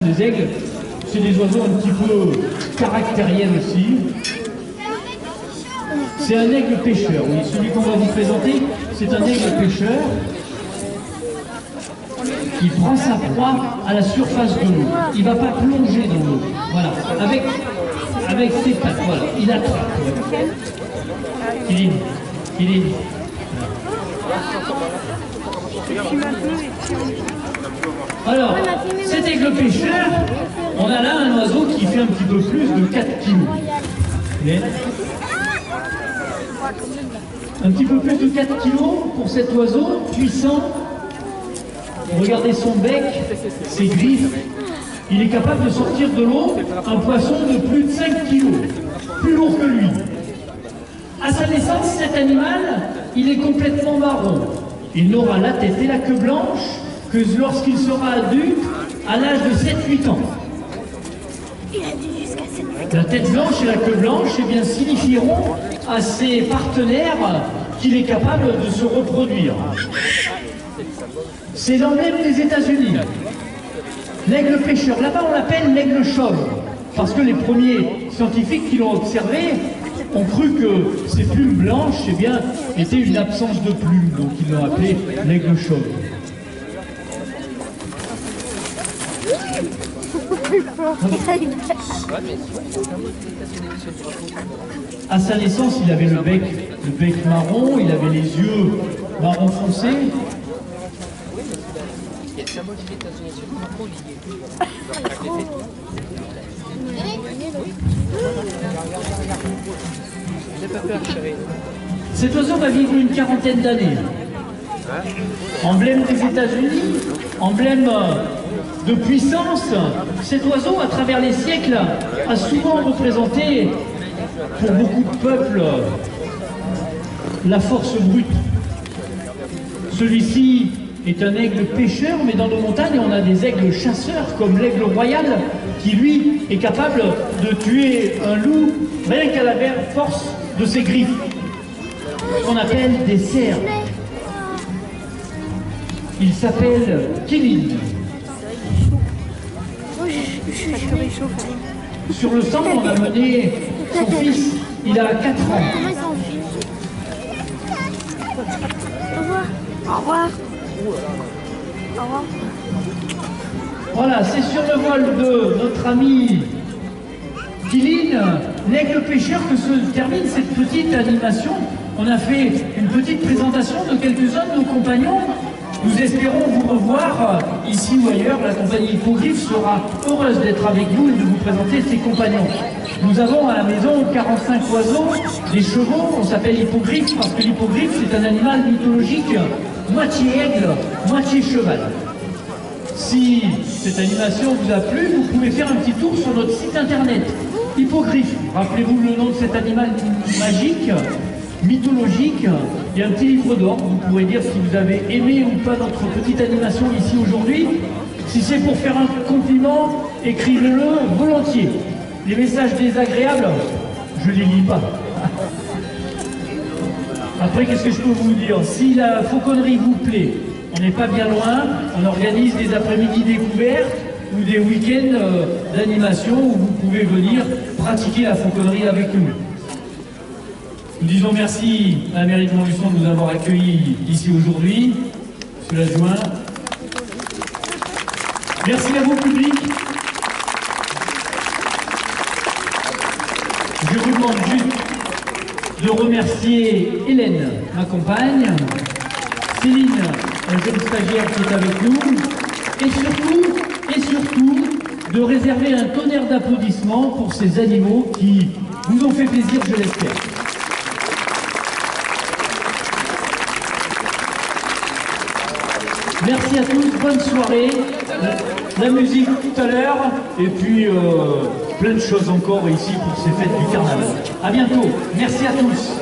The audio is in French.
Les aigles, c'est des oiseaux un petit peu caractériels aussi. C'est un aigle pêcheur, oui. Celui qu'on va vous présenter, c'est un aigle pêcheur qui prend sa proie à la surface de l'eau. Il ne va pas plonger dans l'eau. Voilà. Avec ses pattes, voilà. Il attrape. Kiline. Alors, cet aigle pêcheur, on a là un oiseau qui fait un petit peu plus de 4 kilos. Mais un petit peu plus de 4 kilos pour cet oiseau puissant. Regardez son bec, ses griffes. Il est capable de sortir de l'eau un poisson de plus de 5 kilos, plus lourd que lui. À sa naissance, cet animal, il est complètement marron. Il n'aura la tête et la queue blanche que lorsqu'il sera adulte, à l'âge de 7-8 ans. La tête blanche et la queue blanche eh bien, signifieront à ses partenaires qu'il est capable de se reproduire. C'est l'emblème des États-Unis. L'aigle pêcheur, là-bas on l'appelle l'aigle chauve, parce que les premiers scientifiques qui l'ont observé ont cru que ces plumes blanches eh bien, étaient une absence de plumes, donc ils l'ont appelé l'aigle chauve. À sa naissance, il avait le bec marron, il avait les yeux marron foncé. Cet oiseau va vivre une quarantaine d'années. Emblème des États-Unis, emblème de puissance, cet oiseau, à travers les siècles, a souvent représenté, pour beaucoup de peuples, la force brute. Celui-ci est un aigle pêcheur, mais dans nos montagnes, on a des aigles chasseurs, comme l'aigle royal, qui, lui, est capable de tuer un loup, rien qu'à la force de ses griffes, qu'on appelle des cerfs. Il s'appelle Kiline. Sur le sang, on a mené son fils, il a 4 ans. Au revoir. Au revoir. Au revoir. Voilà, c'est sur le vol de notre ami Kiline, l'aigle pêcheur, que se termine cette petite animation. On a fait une petite présentation de quelques-uns de nos compagnons. Nous espérons vous revoir ici ou ailleurs. La compagnie Hippogriffe sera heureuse d'être avec vous et de vous présenter ses compagnons. Nous avons à la maison 45 oiseaux, des chevaux. On s'appelle Hippogriffe parce que l'hippogriffe c'est un animal mythologique, moitié aigle, moitié cheval. Si cette animation vous a plu, vous pouvez faire un petit tour sur notre site internet Hippogriffe. Rappelez-vous le nom de cet animal magique, mythologique. Il y a un petit livre d'or, vous pourrez dire si vous avez aimé ou pas notre petite animation ici aujourd'hui. Si c'est pour faire un compliment, écrivez-le volontiers. Les messages désagréables, je ne les lis pas. Après, qu'est-ce que je peux vous dire? Si la fauconnerie vous plaît, on n'est pas bien loin, on organise des après-midi découvertes ou des week-ends d'animation où vous pouvez venir pratiquer la fauconnerie avec nous. Nous disons merci à la mairie de Montluçon de nous avoir accueillis ici aujourd'hui, monsieur l'adjoint. Merci à vous, public. Je vous demande juste de remercier Hélène, ma compagne, Céline, un jeune stagiaire qui est avec nous, et surtout, de réserver un tonnerre d'applaudissements pour ces animaux qui vous ont fait plaisir, je l'espère. Merci à tous, bonne soirée, la musique tout à l'heure, et puis plein de choses encore ici pour ces fêtes du carnaval. À bientôt, merci à tous.